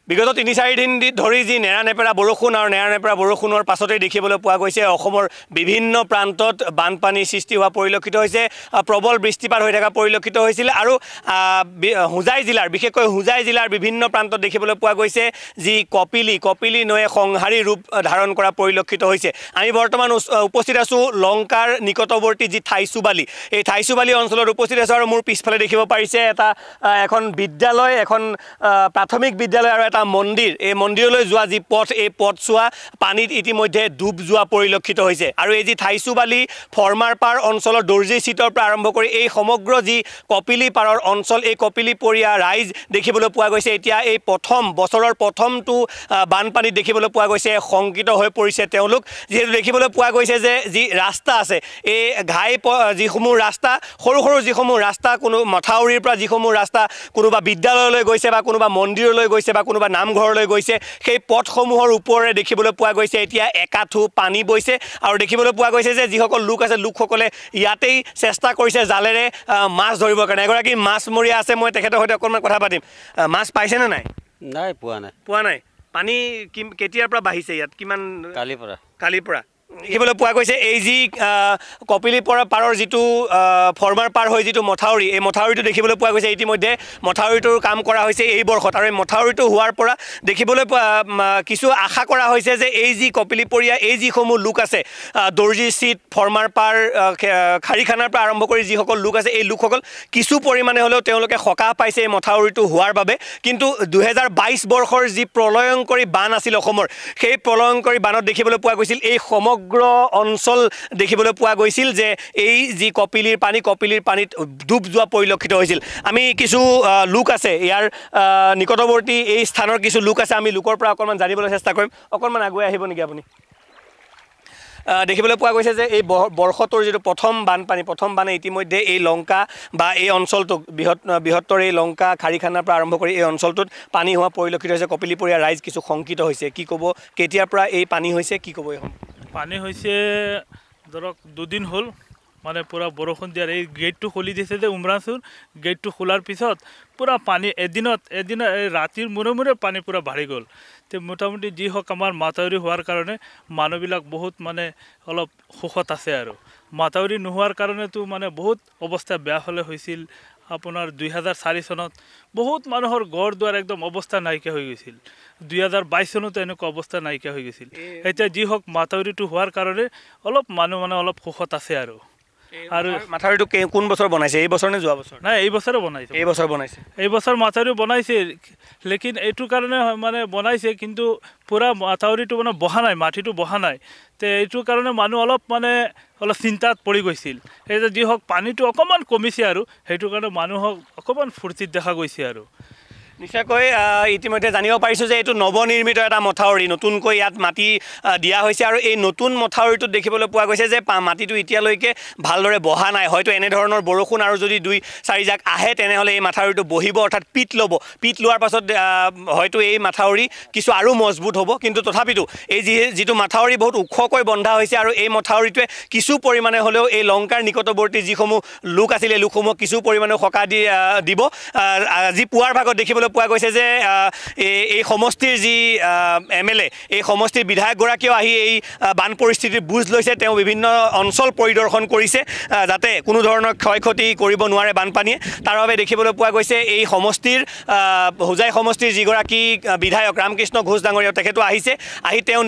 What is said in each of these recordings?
বিগত ৩-৪ দিন ধৰি যি নেৰানেপেৰা বৰষুণ আৰু নেৰানেপেৰা বৰষুণৰ পাছতেই দেখিবলৈ পোৱা গৈছে অসমৰ বিভিন্ন প্ৰান্তত বানপানী সৃষ্টি হোৱা পৰিলক্ষিত হৈছে প্ৰবল বৃষ্টিপাত হৈ থকা পৰিলক্ষিত হৈছিল আৰু হুজাই জিলাৰ বিশেষকৈ হুজাই জিলাৰ বিভিন্ন প্ৰান্তত দেখিবলৈ পোৱা গৈছে যি কপিলি নৈয়ে সংহাৰী ৰূপ ধাৰণ কৰা পৰিলক্ষিত হৈছে আমি বৰ্তমান উপস্থিত আছো লংকাৰ নিকটৱৰ্তী যি থাইচুবালি এই থাইচুবালি অঞ্চলত উপস্থিত আছো আৰু মোৰ পিছফালে দেখিব পাৰিছে এখন বিদ্যালয় এখন প্ৰাথমিক বিদ্যালয় আৰু এটা মন্দিৰ এই মন্দিৰলৈ যোৱা যি পথ এই পথছোৱা পানীত ইতিমধ্যে ডুব যোৱা পৰিলক্ষিত হৈছে আৰু এই যি থাইচুবালি ফৰ্মাৰপাৰ অঞ্চলৰ দৰ্জী চিটৰ পৰা আৰম্ভ কৰি এই সমগ্ৰ যি কপিলি পাৰৰ অঞ্চল এই কপিলি পৰিয়া ৰাইজ দেখিবলৈ পোৱা গৈছে এতিয়া এই বছৰৰ প্ৰথমটো বানপানীত দেখিবলৈ পোৱা গৈছে শংকিত হৈ পৰিছে তেওঁলোক যেহেতু দেখিবলৈ পোৱা গৈছে যে যি ৰাস্তা আছে এই যিসমূহ ৰাস্তা সৰু সৰু যিসমূহ ৰাস্তা কোনো মথাউৰিৰ পৰা যিসমূহ ৰাস্তা কোনোবা বিদ্যালয়লৈ গৈছে বা কোনোবা মন্দিৰলৈ গৈছে বা কোনোবা নামঘৰলৈ গৈছে সেই পথসমূহৰ ওপৰেৰে দেখিবলৈ পোৱা গৈছে এতিয়া একাঠু পানী বৈছে আৰু দেখিবলৈ পোৱা গৈছে যে যিসকল লোক আছে লোকসকলে ইয়াতেই চেষ্টা কৰিছে জালেৰে মাছ ধৰিবৰ কাৰণে এগৰাকী মাছমৰীয়া আছে মই তেখেতৰ সৈতে অকণমান কথা পাতিম মাছ পাইছেনে নাই নাই পোৱা নাই পানী কেতিয়াৰ পৰা বাঢ়িছে ইয়াত কিমান কালিৰ পৰা দেখিবলৈ পোৱা গৈছে এই যি কপিলি পাৰৰ যিটো ফৰ্মাৰ পাৰ হৈ যিটো মথাউৰি এই মথাউৰিটো দেখিবলৈ পোৱা গৈছে ইতিমধ্যে মথাউৰিটোৰ কাম কৰা হৈছে এই বৰ্ষত আৰু এই মথাউৰিটো হোৱাৰ পৰা দেখিবলৈ কিছু আশা কৰা হৈছে যে এই যি কপিলি পৰিয়া এই যিসমূহ লোক আছে দৰ্জী চিট ফৰ্মাৰ পাৰ খাৰিখানাৰ পৰা আৰম্ভ কৰি যিসকল লোক আছে এই লোকসকল কিছু পৰিমাণে হ'লেও তেওঁলোকে সকাহ পাইছে এই মথাউৰিটো হোৱাৰ বাবে কিন্তু 2022 বৰ্ষৰ যি প্ৰলয়ংকৰী বান আছিল অসমৰ সেই প্ৰলয়ংকৰী বানত দেখিবলৈ পোৱা গৈছিল এই সমগ্ৰ অঞ্চল দেখিবলৈ পোৱা গৈছিল যে এই যি কপিলিৰ পানীত ডুব যোৱা পৰিলক্ষিত হৈছিল আমি কিছু লোক আছে ইয়াৰ নিকটৱৰ্তী এই স্থানৰ কিছু লোক আছে আমি লোকৰ পৰা অকণমান জানিবলৈ চেষ্টা কৰিম অকণমান আগুৱাই আহিব নেকি আপুনি দেখিবলৈ পোৱা গৈছে যে এই বৰ্ষটোৰ যিটো প্ৰথম বানে ইতিমধ্যে এই লংকা বা এই অঞ্চলটোক বৃহত্তৰ এই লংকা খাৰিখানাৰ পৰা আৰম্ভ কৰি এই অঞ্চলটোত পানী হোৱা পৰিলক্ষিত হৈছে কপিলি পৰিয়া ৰাইজ কিছু শংকিত হৈছে কি ক'ব কেতিয়াৰ পৰা এই পানী হৈছে কি ক'ব এই পানী হৈছে ধৰক 2 দিন হ'ল মানে পুৰা বৰষুণ দিয়াৰ এই গেটটো খুলি দিছে যে উমৰাংচুৰ গেটটো খোলাৰ পিছত পুৰা পানী এদিন ৰাতিৰ মূৰে পানী পুৰা বাঢ়ি গ'ল তে মোটামুটি যি হওক আমাৰ মাথাউৰি হোৱাৰ কাৰণে মানুহবিলাক বহুত মানে অলপ সুখত আছে আৰু মাথাউৰি নোহোৱাৰ কাৰণেতো মানে বহুত অৱস্থা বেয়া হ'লে হৈছিল আপোনাৰ 2004 চনত বহুত মানুহৰ ঘৰ দুৱাৰ একদম অৱস্থা নাইকিয়া হৈ গৈছিল 2022 চনত এনেকুৱা অৱস্থা নাইকিয়া হৈ গৈছিল এতিয়া যি হওক মাথাউৰিটো হোৱাৰ কাৰণে অলপ মানুহ মানে অলপ সুখত আছে আৰু মাথাউৰিটো কোন বছৰ বনাইছে এই বছৰ নে যোৱা বছৰ নাই এই বছৰে বনাইছে এই বছৰ মাথাউৰি বনাইছে লেকিন এইটো কাৰণে মানে বনাইছে কিন্তু পুৰা মাথাউৰিটো মানে বহা নাই মাটিটো বহা নাই তে এইটো কাৰণে মানুহ অলপ চিন্তাত পৰি গৈছিল এই যে যি হওক পানীটো অকণমান কমিছে আৰু সেইটো কাৰণে মানুহক অকণমান ফূৰ্তিত দেখা গৈছে আৰু নিশ্চয়কৈ ইতিমধ্যে জানিব পাৰিছোঁ যে এইটো নৱনিৰ্মিত এটা মথাউৰি নতুনকৈ ইয়াত মাটি দিয়া হৈছে আৰু এই নতুন মথাউৰিটোত দেখিবলৈ পোৱা গৈছে যে মাটিটো এতিয়ালৈকে ভালদৰে বহা নাই হয়তো এনেধৰণৰ বৰষুণ আৰু যদি 2-4 জাক আহে তেনেহ'লে এই মাথাউৰিটো বহিব অৰ্থাৎ পিট লোৱাৰ পাছত হয়তো এই মাথাউৰি কিছু আৰু মজবুত হ'ব কিন্তু তথাপিতো এই যিটো মাথাউৰি বহুত ওখকৈ বন্ধা হৈছে আৰু এই মথাউৰিটোৱে কিছু পৰিমাণে হ'লেও এই লংকাৰ নিকটৱৰ্তী যিসমূহ লোক আছিলে এই লোকসমূহক কিছু পৰিমাণে সকাহ দিব আজি পুৱাৰ ভাগত দেখিবলৈ পোৱা গৈছে যে এই সমষ্টিৰ যি MLA এই সমষ্টিৰ বিধায়কগৰাকীও আহি এই বান পৰিস্থিতিৰ বুজ লৈছে তেওঁ বিভিন্ন অঞ্চল পৰিদৰ্শন কৰিছে যাতে কোনো ধৰণৰ ক্ষয়ক্ষতি কৰিব নোৱাৰে বানপানীয়ে তাৰ বাবে দেখিবলৈ পোৱা গৈছে এই সমষ্টিৰ হুজাই সমষ্টিৰ যিগৰাকী বিধায়ক ৰামকৃষ্ণ ঘোষ ডাঙৰীয়া তেখেতো আহিছে আহি তেওঁ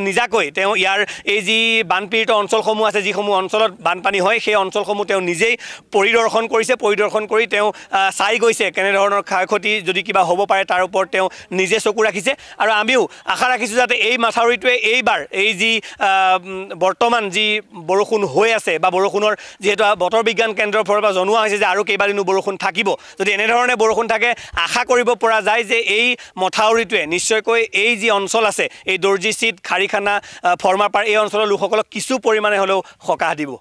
নিজাকৈ তেওঁ ইয়াৰ এই যি বানপীড়িত অঞ্চলসমূহ আছে যিসমূহ অঞ্চলত বানপানী হয় সেই অঞ্চলসমূহ তেওঁ নিজেই পৰিদৰ্শন কৰি তেওঁ চাই গৈছে কেনেধৰণৰ ক্ষয়ক্ষতি যদি কিবা হ'ব পাৰে তাৰ ওপৰত তেওঁ নিজে চকু ৰাখিছে আৰু আমিও আশা ৰাখিছোঁ যাতে এই মাথাউৰিটোৱে এইবাৰ এই যি বৰ্তমান যি বৰষুণ হৈ আছে বা বৰষুণৰ যিহেতু বতৰ বিজ্ঞান কেন্দ্ৰৰ ফালৰ পৰা জনোৱা হৈছে যে আৰু কেইবাদিনো বৰষুণ থাকিব যদি এনেধৰণে বৰষুণ থাকে আশা কৰিব পৰা যায় যে এই মথাউৰিটোৱে নিশ্চয়কৈ এই যি অঞ্চল আছে এই দৰ্জী চিট খাৰিখানা ফৰ্মাৰপাৰ এই অঞ্চলৰ লোকসকলক কিছু পৰিমাণে হ'লেও সকাহ দিব